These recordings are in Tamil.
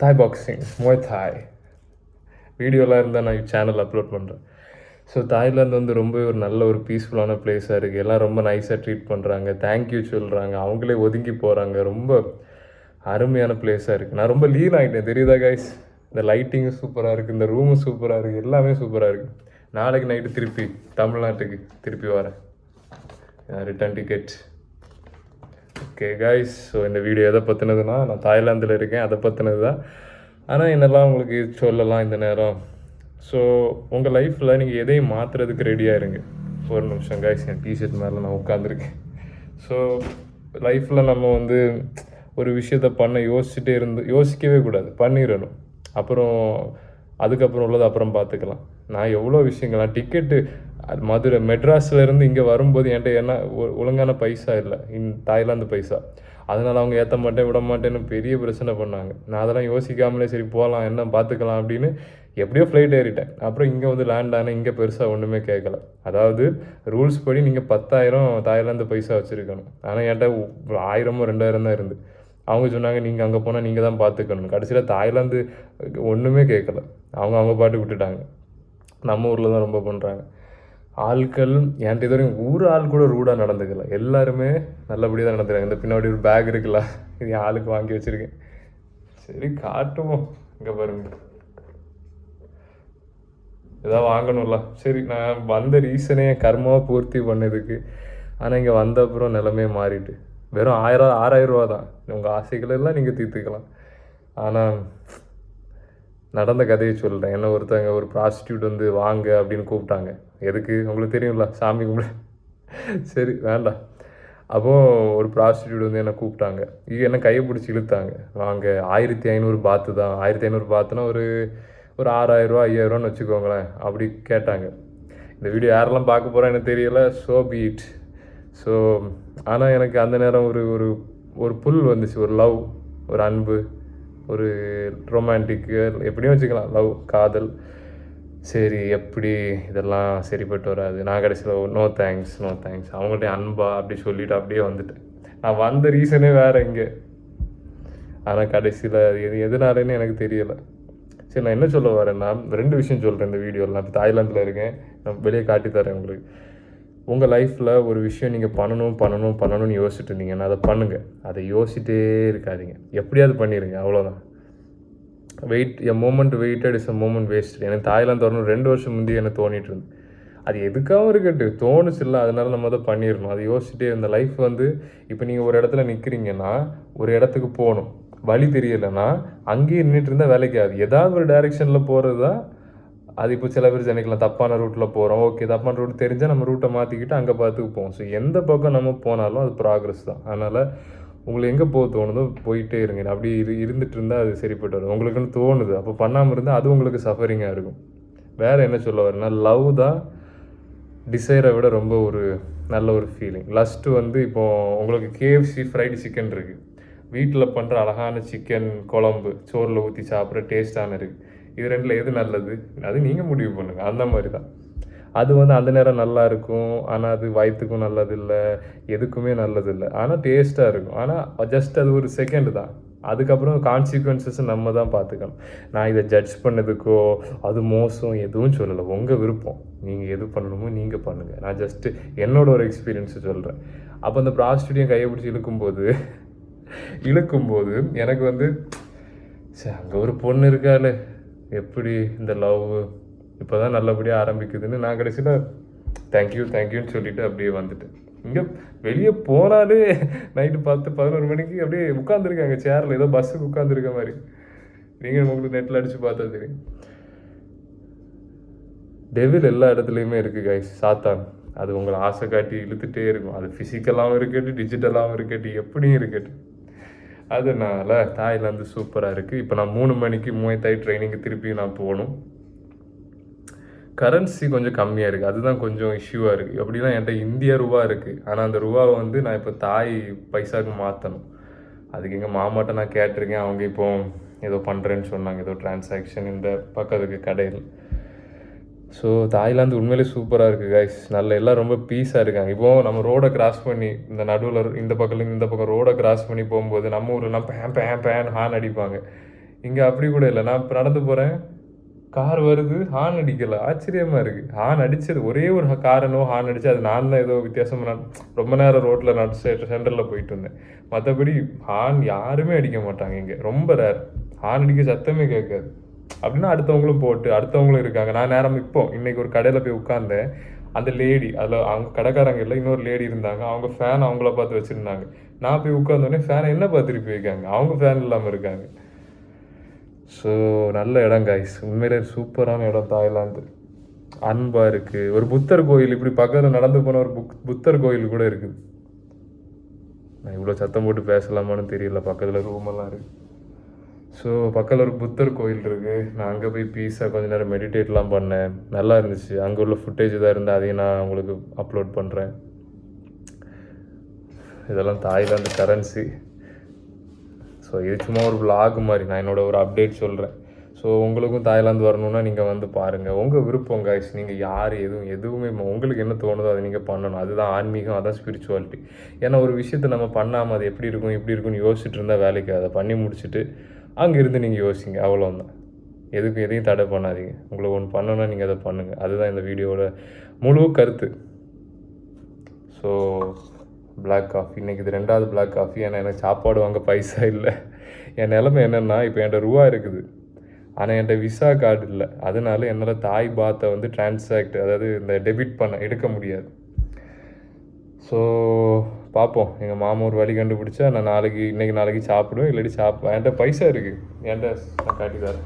தாய் பாக்ஸிங், மோய் தாய் வீடியோலாம் இருந்தால் நான் சேனல் அப்லோட் பண்ணுறேன். ஸோ தாய்லாந்து வந்து ரொம்ப ஒரு நல்ல ஒரு பீஸ்ஃபுல்லான பிளேஸாக இருக்குது. எல்லாம் ரொம்ப நைஸாக ட்ரீட் பண்ணுறாங்க, தேங்க்யூ சொல்கிறாங்க, அவங்களே ஒதுங்கி போகிறாங்க. ரொம்ப அருமையான பிளேஸாக இருக்குது. நான் ரொம்ப லீன் ஆகிட்டேன் தெரியுதா கைஸ். இந்த லைட்டிங்கும் சூப்பராக இருக்குது, இந்த ரூமும் சூப்பராக இருக்குது, எல்லாமே சூப்பராக இருக்குது. நாளைக்கு நைட்டு திருப்பி தமிழ்நாட்டுக்கு திருப்பி வரேன், return ticket. Okay guys, so இந்த வீடியோ எதை பற்றினதுன்னா, நான் தாய்லாந்தில் இருக்கேன், அதை பற்றினது தான். ஆனால் என்னெல்லாம் உங்களுக்கு சொல்லலாம் இந்த நேரம். ஸோ உங்கள் லைஃப்பில் நீங்கள் எதையும் மாற்றுறதுக்கு ரெடியாக இருங்க. ஒரு நிமிஷம் கைஸ், என் டிஷர்ட் மேலே நான் உட்காந்துருக்கேன். ஸோ லைஃப்பில் நம்ம வந்து ஒரு விஷயத்த பண்ண யோசிக்கவே கூடாது, பண்ணிடணும். அப்புறம் அதுக்கப்புறம் உள்ளது அப்புறம் பார்த்துக்கலாம். நான் எவ்வளோ விஷயங்கள், டிக்கெட்டு மதுரை மெட்ராஸ்லேருந்து இங்கே வரும்போது என்கிட்ட என்ன ஒழுங்கான பைசா இல்லை, தாய்லாந்து பைசா. அதனால் அவங்க ஏற்ற மாட்டேன் விட மாட்டேன்னு பெரிய பிரச்சனை பண்ணாங்க. நான் அதெல்லாம் யோசிக்காமலே சரி போகலாம் என்ன பார்த்துக்கலாம் அப்படின்னு எப்படியோ ஃப்ளைட் ஏறிட்டேன். அப்புறம் இங்கே வந்து லேண்ட் ஆனால் இங்கே பெருசாக ஒன்றுமே கேட்கல. அதாவது ரூல்ஸ் படி நீங்கள் 10,000 தாய்லாந்து பைசா வச்சுருக்கணும். ஆனால் என்கிட்ட 1000 2000 தான் இருந்து. அவங்க சொன்னாங்க நீங்கள் அங்கே போனால் நீங்கள் தான் பார்த்துக்கணும். கடைசியில் தாய்லாந்து ஒன்றுமே கேட்கல, அவங்க பாட்டு விட்டுட்டாங்க. நம்ம ஊரில் தான் ரொம்ப பண்ணுறாங்க ஆட்கள். என்கிட்ட இது வரைக்கும் ஊர் ஆள் கூட ரூடாக நடந்துக்கல, எல்லாருமே நல்லபடியாக தான் நடந்துக்கிறாங்க. இந்த பின்னாடி ஒரு பேக் இருக்குல்ல, இது என் ஆளுக்கு வாங்கி வச்சுருக்கேன். சரி காட்டுவோம். இங்கே பாருங்க, எதாவது வாங்கணும்ல. சரி, நான் வந்த ரீசனே என் கர்மாவை பூர்த்தி பண்ணதுக்கு. ஆனால் இங்கே வந்த அப்புறம் நிலமே மாறிட்டு வெறும் 6,000 ரூபா தான். உங்கள் ஆசைகளெல்லாம் நீங்கள் தீர்த்துக்கலாம். ஆனால் நடந்த கதையை சொல்கிறேன். என்ன ஒருத்தங்க ஒரு ப்ராஸ்டியூட் வந்து வாங்க அப்படின்னு கூப்பிட்டாங்க. எதுக்கு உங்களுக்கு தெரியும்ல, சாமி கும்பிட. சரி வேண்டாம். அப்போது ஒரு ப்ராஸ்டியூட் வந்து என்னை கூப்பிட்டாங்க. என்ன கையை பிடிச்சி இழுத்தாங்க. வாங்க 1500 பாத்து தான். 1500 பாத்துனா ஒரு 6,000 ரூபா 5,000 ரூபான்னு வச்சுக்கோங்களேன். அப்படி கேட்டாங்க. இந்த வீடியோ யாரெல்லாம் பார்க்க போகிறோம் எனக்கு தெரியலை. So beat. ஸோ ஆனால் எனக்கு அந்த நேரம் ஒரு ஒரு புல் வந்துச்சு, ஒரு லவ், ஒரு அன்பு, ஒரு ரொமான்டிக்கு, எப்படியும் வச்சுக்கலாம், லவ், காதல். சரி எப்படி இதெல்லாம் சரிப்பட்டு வராது. நான் கடைசியில் நோ தேங்க்ஸ் அவங்கள்ட்ட அன்பா அப்படி சொல்லிவிட்டு அப்படியே வந்துட்டேன். நான் வந்த ரீசனே வேறு இங்கே. ஆனால் கடைசியில் எதுனாலன்னு எனக்கு தெரியலை. சரி, நான் என்ன சொல்ல வரேன்னா 2 விஷயம் சொல்கிறேன் இந்த வீடியோவில். நான் இப்போ தாய்லாந்தில் இருக்கேன், நான் வெளியே காட்டித்தரேன் உங்களுக்கு. உங்கள் லைஃப்பில் ஒரு விஷயம் நீங்கள் பண்ணணும்னு யோசிச்சுட்டு இருந்தீங்கன்னா அதை பண்ணுங்கள். அதை யோசிச்சிட்டே இருக்காதிங்க, எப்படியாவது பண்ணிடுங்க, அவ்வளோதான். A moment waited is a moment waste. எனக்கு தாய்லாந்து வரணும் 2 வருஷம் முந்தைய எனக்கு தோணிட்டு இருந்து. அது எதுக்காகவும் இருக்கட்டு, தோணுச்சு இல்லை, அதனால நம்ம அதை பண்ணிடணும். அதை யோசிச்சுட்டே இந்த லைஃப் வந்து இப்போ நீங்கள் ஒரு இடத்துல நிற்கிறீங்கன்னா ஒரு இடத்துக்கு போகணும், வழி தெரியலைன்னா அங்கேயே நின்றுட்டு இருந்தால் வேலைக்கு ஆகுது. ஏதாவது ஒரு டைரெக்ஷனில் போகிறது தான் அது. இப்போ சில பேர் ஜனிக்கலாம் தப்பான ரூட்டில் போகிறோம். ஓகே, தப்பான ரூட் தெரிஞ்சால் நம்ம ரூட்டை மாற்றிக்கிட்டு அங்கே பார்த்துக்கு போவோம். ஸோ எந்த பக்கம் நம்ம போனாலும் அது ப்ராக்ரஸ் தான். அதனால் உங்களுக்கு எங்கே போக தோணுதோ போயிட்டே இருங்க. அப்படி இருந்துட்டு இருந்தால் அது சரிப்பட்டு வரும். உங்களுக்குன்னு தோணுது, அப்போ பண்ணாமல் இருந்தால் அது உங்களுக்கு சஃபரிங்காக இருக்கும். வேறு என்ன சொல்ல வரேன்னா, லவ் தான் டிசைரை விட ரொம்ப ஒரு நல்ல ஒரு ஃபீலிங். லஸ்ட்டு வந்து இப்போது உங்களுக்கு KFC ஃப்ரைடு சிக்கன் இருக்குது, வீட்டில் பண்ணுற அழகான சிக்கன் குழம்பு சோறில் ஊற்றி சாப்பிட்ற டேஸ்ட்டான இருக்குது. இது 2ல் எது நல்லது, அது நீங்கள் முடிவு பண்ணுங்கள். அந்த மாதிரி தான் அது வந்து அந்த நேரம் நல்லா இருக்கும். ஆனால் அது வயிற்றுக்கும் நல்லதில்லை, எதுக்குமே நல்லதில்லை. ஆனால் டேஸ்ட்டாக இருக்கும். ஆனால் ஜஸ்ட் அது ஒரு செகண்டு தான். அதுக்கப்புறம் கான்சிக்வன்சஸ் நம்ம தான் பார்த்துக்கணும். நான் இதை ஜட்ஜ் பண்ணதுக்கோ அது மோசம் எதுவும் சொல்லலை. உங்கள் விருப்பம், நீங்கள் எது பண்ணணுமோ நீங்கள் பண்ணுங்கள். நான் ஜஸ்ட்டு என்னோட ஒரு எக்ஸ்பீரியன்ஸை சொல்கிறேன். அப்போ அந்த ப்ராஸ்டியூட்டையும் கையை பிடிச்சி இழுக்கும்போது எனக்கு வந்து சரி அங்கே ஒரு பொண்ணு இருக்காளே, எப்படி இந்த லவ் இப்போ தான் நல்லபடியாக ஆரம்பிக்குதுன்னு நான் கடைசியில் தேங்க்யூன்னு சொல்லிவிட்டு அப்படியே வந்துட்டேன். இங்கே வெளியே போனாலே நைட்டு 10 11 மணிக்கு அப்படியே உட்காந்துருக்காங்க சேரில், ஏதோ பஸ்ஸுக்கு உட்காந்துருக்க மாதிரி. நீங்கள் உங்களுக்கு நெட்டில் அடித்து பார்த்தா தெரியும். டெவில் எல்லா இடத்துலையுமே இருக்குது கைஸ், சாத்தான். அது உங்களை ஆசை காட்டி இழுத்துட்டே இருக்கும். அது ஃபிசிக்கலாகவும் இருக்கட்டும், டிஜிட்டலாகவும் இருக்கட்டும், எப்படியும் இருக்கட்டும். அதனால் தாய்லாந்து சூப்பராக இருக்குது. இப்போ நான் 3 மணிக்கு மோய் தாய் ட்ரைனிங்கு திருப்பி நான் போகணும். கரன்சி கொஞ்சம் கம்மியாக இருக்குது, அதுதான் கொஞ்சம் இஷ்யூவாக இருக்குது. எப்படின்னா என்கிட்ட இந்திய ரூபா இருக்குது, ஆனால் அந்த ரூபாவை வந்து நான் இப்போ தாய் பைசாவுக்கு மாற்றணும். அதுக்கு எங்கள் மாமாட்ட நான் கேட்டிருக்கேன். அவங்க இப்போ ஏதோ பண்ணுறேன்னு சொன்னாங்க, ஏதோ டிரான்சாக்ஷன் இந்த பக்கத்துக்கு கடையில். ஸோ தாய்லாந்து உண்மையிலே சூப்பராக இருக்குது கைஸ். எல்லாம் ரொம்ப பீஸாக இருக்காங்க. இப்போது நம்ம ரோடை கிராஸ் பண்ணி இந்த நடுவில் இந்த பக்கம் ரோடை கிராஸ் பண்ணி போகும்போது நம்ம ஊர்லாம் பேன் ஹார்ன் அடிப்பாங்க. இங்கே அப்படி கூட இல்லை. நான் இப்போ நடந்து போகிறேன், கார் வருது, ஹார்ன் அடிக்கல. ஆச்சரியமாக இருக்குது. ஹார்ன் அடித்தது ஒரே ஒரு காரனோ ஹார்ன் அடிச்சு, அது நான் தான் ஏதோ வித்தியாசமாக ரொம்ப நேரம் ரோட்டில் சென்டரில் போயிட்டு இருந்தேன். மற்றபடி ஹார்ன் யாருமே அடிக்க மாட்டாங்க இங்கே, ரொம்ப ரேர். ஹார்ன் அடிக்க சத்தமே கேட்காது. அப்படின்னா அடுத்தவங்களும் போட்டு அடுத்தவங்களும் இருக்காங்க. நான் நேரம் இன்னைக்கு ஒரு கடையில் போய் உட்காந்தேன். அந்த லேடி அதில் அவங்க கடைக்காரங்க இல்லை, இன்னொரு லேடி இருந்தாங்க. அவங்க ஃபேன் அவங்கள பார்த்து வச்சுருந்தாங்க. நான் போய் உட்காந்தோடனே ஃபேனை என்ன பார்த்து திருப்பி வைக்காங்க, அவங்க ஃபேன் இல்லாமல் இருக்காங்க. ஸோ நல்ல இடம் காய்ஸ், உண்மையிலே சூப்பரான இடம் தாய்லாந்து. அன்பாக இருக்குது. ஒரு புத்தர் கோயில் இப்படி பக்கத்தில் நடந்து போன ஒரு புத்தர் கோயில் கூட இருக்குது. நான் இவ்வளோ சத்தம் போட்டு பேசலாமான்னு தெரியல, பக்கத்தில் ரூமெல்லாம் இருக்குது. ஸோ பக்கத்தில் ஒரு புத்தர் கோயில் இருக்குது. நான் அங்கே போய் பீஸாக கொஞ்சம் நேரம் மெடிடேட்லாம் பண்ணேன். நல்லா இருந்துச்சு. அங்கே உள்ள ஃபுட்டேஜ் தான் இருந்தால் அதையும் நான் உங்களுக்கு அப்லோட் பண்ணுறேன். இதெல்லாம் தாய்லாந்து கரன்சி. ஸோ இது சும்மா ஒரு vlog மாதிரி, நான் என்னோடய ஒரு அப்டேட் சொல்கிறேன். ஸோ உங்களுக்கும் தாய்லாந்து வரணுன்னா நீங்கள் வந்து பாருங்கள். உங்கள் விருப்பம் காய்ஸ். நீங்கள் யார் எதுவுமே உங்களுக்கு என்ன தோணுதோ அதை நீங்கள் பண்ணணும். அதுதான் ஆன்மீகம், அதான் ஸ்பிரிச்சுவாலிட்டி. ஏன்னா ஒரு விஷயத்தை நம்ம பண்ணாமல் அது எப்படி இருக்கும் இப்படி இருக்கும்னு யோசிச்சுட்டு இருந்தால் வேலைக்கு, அதை பண்ணி முடிச்சுட்டு அங்கேருந்து நீங்கள் யோசிங்க, அவ்வளோதான். எதையும் தடை பண்ணாதீங்க. உங்களுக்கு ஒன்று பண்ணணுன்னா நீங்கள் அதை பண்ணுங்கள். அதுதான் இந்த வீடியோவோட முழு கருத்து. ஸோ பிளாக் காஃபி, இன்றைக்கி இது 2வது பிளாக் காஃபி. ஏன்னா எனக்கு சாப்பாடு வாங்க பைசா இல்லை. என் நிலைமை என்னென்னா, இப்போ என்கிட்ட ரூபா இருக்குது, ஆனால் என்கிட்ட விசா கார்டு இல்லை. அதனால என்னால் தாய் பாத்தை வந்து அதாவது இந்த டெபிட் எடுக்க முடியாது. ஸோ பார்ப்போம். எங்கள் மாமா ஒரு வழி கண்டுபிடிச்சா நான் நாளைக்கு சாப்பிடுவேன். இல்லாட்டி என்கிட்ட பைசா இருக்குது, என்கிட்ட நான் காட்டி தரேன்.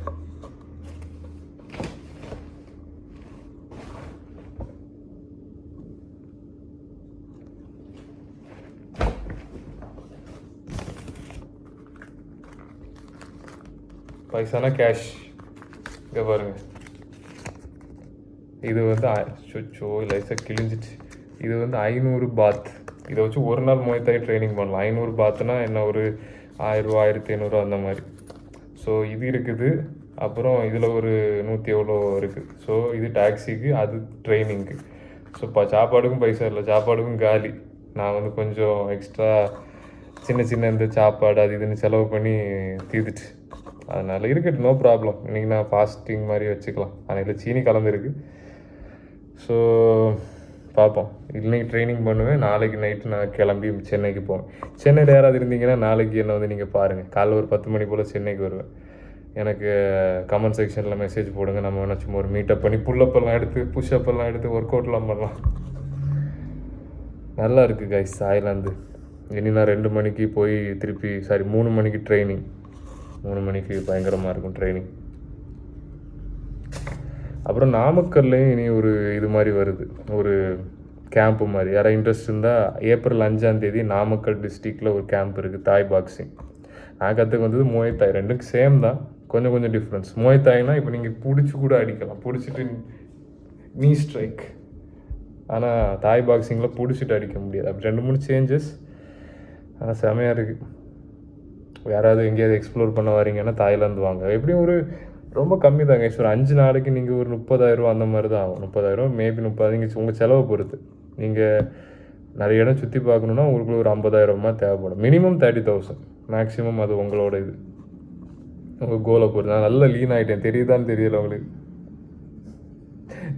பைசானா கேஷ். இங்கே பாருங்கள், இது வந்து லைஸாக கிழிஞ்சிச்சு. இது வந்து 500 பாத். இதை வச்சு ஒரு நாள் முயத்தாய் ட்ரைனிங் பண்ணலாம். 500 பாத்துனா என்ன, ஒரு 1000 ரூபா 1500 அந்த மாதிரி. ஸோ இது இருக்குது. அப்புறம் இதில் ஒரு 100 எவ்வளோ இருக்குது. ஸோ இது டாக்ஸிக்கு, அது ட்ரைனிங்க்கு. ஸோ சாப்பாடுக்கும் பைசா இல்லை, சாப்பாடுக்கும் காலி. நான் வந்து கொஞ்சம் எக்ஸ்ட்ரா சின்ன இந்த சாப்பாடு அது இதுன்னு செலவு பண்ணி தீர்த்துட்டு, அதனால் இருக்கட்டும், நோ ப்ராப்ளம். இன்றைக்கி நான் ஃபாஸ்டிங் மாதிரி வச்சுக்கலாம். ஆனால் இதில் சீனி கலந்துருக்கு. ஸோ பார்ப்போம். இன்றைக்கி ட்ரைனிங் பண்ணுவேன். நாளைக்கு நைட்டு நான் கிளம்பி சென்னைக்கு போவேன். சென்னையில் யாராவது இருந்தீங்கன்னா நாளைக்கு என்னை வந்து நீங்கள் பாருங்கள். காலைல ஒரு 10 மணி போல் சென்னைக்கு வருவேன். எனக்கு கமெண்ட் செக்ஷனில் மெசேஜ் போடுங்க. நம்ம வேணா சும்மா ஒரு மீட்டப் பண்ணி புல்லப்பெல்லாம் எடுத்து புஷ்அப்பெல்லாம் எடுத்து ஒர்க் அவுட்லாம் பண்ணலாம். நல்லா இருக்குது கைஸ் தாய்லாந்து. இனி நான் 2 மணிக்கு போய் 3 மணிக்கு ட்ரைனிங். 3 மணிக்கு பயங்கரமாக இருக்கும் ட்ரைனிங். அப்புறம் நாமக்கல்லையும் இனி ஒரு இது மாதிரி வருது, ஒரு கேம்ப்பு மாதிரி. யாராவது இன்ட்ரெஸ்ட் இருந்தால் ஏப்ரல் 5ஆம் தேதி நாமக்கல் டிஸ்ட்ரிக்டில் ஒரு கேம்ப் இருக்குது, தாய் பாக்ஸிங். நான் கற்றுக்கு வந்தது முயத்தாய். ரெண்டுக்கு சேம் தான், கொஞ்சம் டிஃப்ரென்ஸ். முயத்தாய்னா இப்போ நீங்கள் பிடிச்சி கூட அடிக்கலாம், பிடிச்சிட்டு நீ ஸ்ட்ரைக். ஆனால் தாய் பாக்ஸிங்கில் பிடிச்சிட்டு அடிக்க முடியாது. அப்படி 2-3 சேஞ்சஸ். ஆனால் செமையாக இருக்குது. யாராவது எங்கேயாவது எக்ஸ்ப்ளோர் பண்ண வரீங்கன்னா தாய்லாந்து வாங்க. எப்படியும் ஒரு ரொம்ப கம்மி தாங்க. ஒரு 5 நாளைக்கு நீங்கள் ஒரு 30,000 ரூபா அந்த மாதிரி தான் ஆகும். 30,000 மேபி 30. உங்கள் செலவை பொறுத்து. நீங்கள் நிறைய இடம் சுற்றி பார்க்கணுன்னா உங்களுக்கு ஒரு 50,000 தேவைப்படும். மினிமம் 30,000, மேக்ஸிமம் அது உங்களோட இது, உங்கள் கோலை பொறுத்து. நான் நல்லா லீன் ஆகிட்டேன், தெரியுதான்னு தெரியல உங்களுக்கு.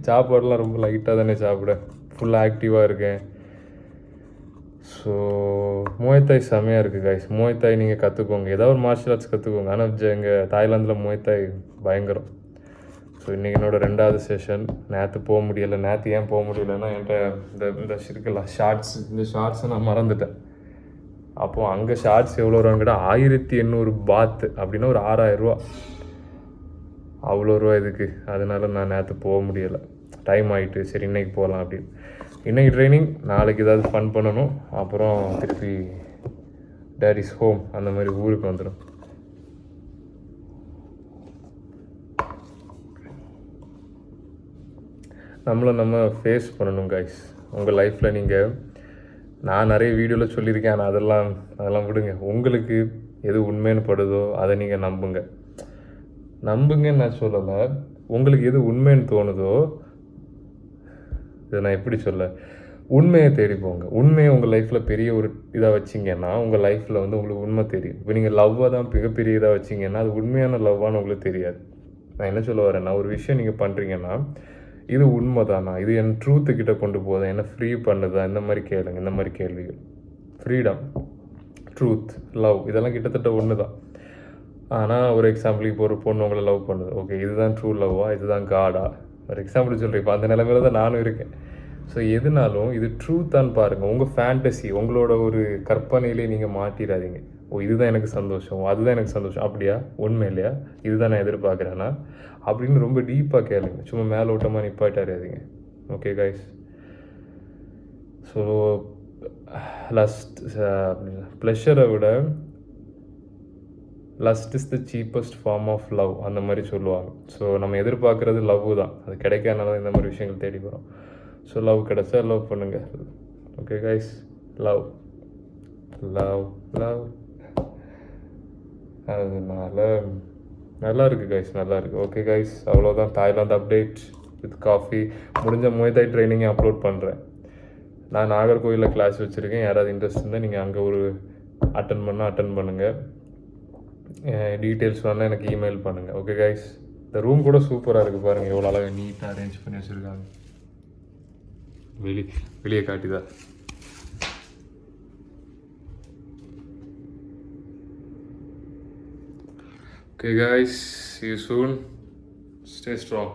சாப்பாடெலாம் ரொம்ப லைட்டாக தானே சாப்பிட, ஃபுல்லாக ஆக்டிவாக இருக்கேன். ஸோ முயத்தாய் செமையாக இருக்குது கைஸ். முயத்தாய் நீங்கள் கற்றுக்கோங்க, ஏதாவது ஒரு மார்ஷியல் ஆர்ட்ஸ் கற்றுக்கோங்க. ஆனால் எங்கள் தாய்லாந்தில் முயத்தாய் பயங்கரம். ஸோ இன்றைக்கி என்னோடய 2வது செஷன். நேற்று போக முடியலை. நேற்று ஏன் போக முடியலைன்னா என்கிட்ட இந்த இருக்குல்ல ஷார்ட்ஸ், இந்த ஷார்ட்ஸை நான் மறந்துட்டேன். அப்போது அங்கே ஷார்ட்ஸ் எவ்வளோ வருவாங்கிட்ட 1800 பாத் அப்படின்னா ஒரு 6000 ரூபா. அவ்வளோ ரூபா இதுக்கு. அதனால நான் நேற்று போக முடியலை, டைம் ஆகிட்டு. சரி இன்றைக்கி போகலாம் அப்படின்னு. இன்றைக்கி ட்ரைனிங், நாளைக்கு ஏதாவது ஃபன் பண்ணணும். அப்புறம் திருப்பி டேடிஸ் ஹோம் அந்த மாதிரி ஊருக்கு வந்துடும். நம்ம ஃபேஸ் பண்ணணும் கைஸ். உங்கள் லைஃப்பில் நான் நிறைய வீடியோவில் சொல்லியிருக்கேன், ஆனால் அதெல்லாம் விடுங்க. உங்களுக்கு எது உண்மைன்னு படுதோ அதை நீங்கள் நம்புங்கன்னு நான் சொல்லலை. உங்களுக்கு எது உண்மைன்னு தோணுதோ, இதை நான் எப்படி சொல்ல, உண்மையை தேடி போங்க. உண்மையை உங்கள் லைஃப்பில் பெரிய ஒரு இதாக வச்சிங்கன்னா உங்கள் லைஃப்பில் வந்து உங்களுக்கு உண்மை தெரியும். இப்போ நீங்கள் லவ்வை தான் மிகப்பெரிய இதாக வச்சிங்கன்னா அது உண்மையான லவ்வான்னு உங்களுக்கு தெரியாது. நான் என்ன சொல்ல வரேன்னா, ஒரு விஷயம் நீங்கள் பண்ணுறீங்கன்னா இது உண்மை தானா, இது என் ட்ரூத்துக்கிட்ட கொண்டு போதா, என்ன ஃப்ரீ பண்ணுதா, இந்த மாதிரி கேளுங்க. இந்த மாதிரி கேள்விகள். ஃப்ரீடம், ட்ரூத், லவ் இதெல்லாம் கிட்டத்தட்ட ஒன்று தான். ஆனால் ஒரு எக்ஸாம்பிளுக்கு இப்போ ஒரு பொண்ணு உங்களை லவ் பண்ணுது. ஓகே, இதுதான் ட்ரூ லவ்வா, இதுதான் காடா? ஒரு எக்ஸாம்பிள் சொல்கிறேன். இப்போ அந்த நிலைமையில தான் நானும் இருக்கேன். ஸோ எதுனாலும் இது ட்ரூத்தான்னு பாருங்கள். உங்கள் ஃபேண்டசி, உங்களோட ஒரு கற்பனையிலே நீங்கள் மாட்டிடாதீங்க. ஓ இதுதான் எனக்கு சந்தோஷம், அதுதான் எனக்கு சந்தோஷம், அப்படியா, உண்மை இல்லையா, இதுதான் நான் எதிர்பார்க்குறேன்னா அப்படின்னு ரொம்ப டீப்பாக கேளுங்க. சும்மா மேலோட்டமாக நிப்பாட்டாதீங்க. Okay guys. ஸோ ப்ளஷரை விட lust is the cheapest form of love அந்த மாதிரி சொல்லுவாங்க. ஸோ நம்ம எதிர்பார்க்குறது லவ் தான். அது கிடைக்காதனால இந்த மாதிரி விஷயங்கள் தேடி போகிறோம். ஸோ லவ் கிடைச்சா லவ் பண்ணுங்கள். Okay guys, love love love. அதனால நல்லா இருக்குது கைஸ், நல்லா இருக்குது. ஓகே கைஸ், அவ்வளோதான். Thailand update with coffee. முடிஞ்ச முயதாய் ட்ரைனிங்கை அப்லோட் பண்ணுறேன். நான் நாகர்கோவிலில் கிளாஸ் வச்சுருக்கேன். யாராவது இன்ட்ரெஸ்ட் இருந்தால் நீங்கள் அங்கே ஒரு அட்டன் பண்ணுங்கள். டீட்டெயில்ஸ் வேணால் எனக்கு இமெயில் பண்ணுங்கள். ஓகே கைஸ், இந்த ரூம் கூட சூப்பராக இருக்குது பாருங்கள். எவ்வளோ அழகாக நீட்டாக அரேஞ்ச் பண்ணி வச்சுருக்காங்க. வெளியே காட்டிதான். Okay guys, see you soon. Stay strong.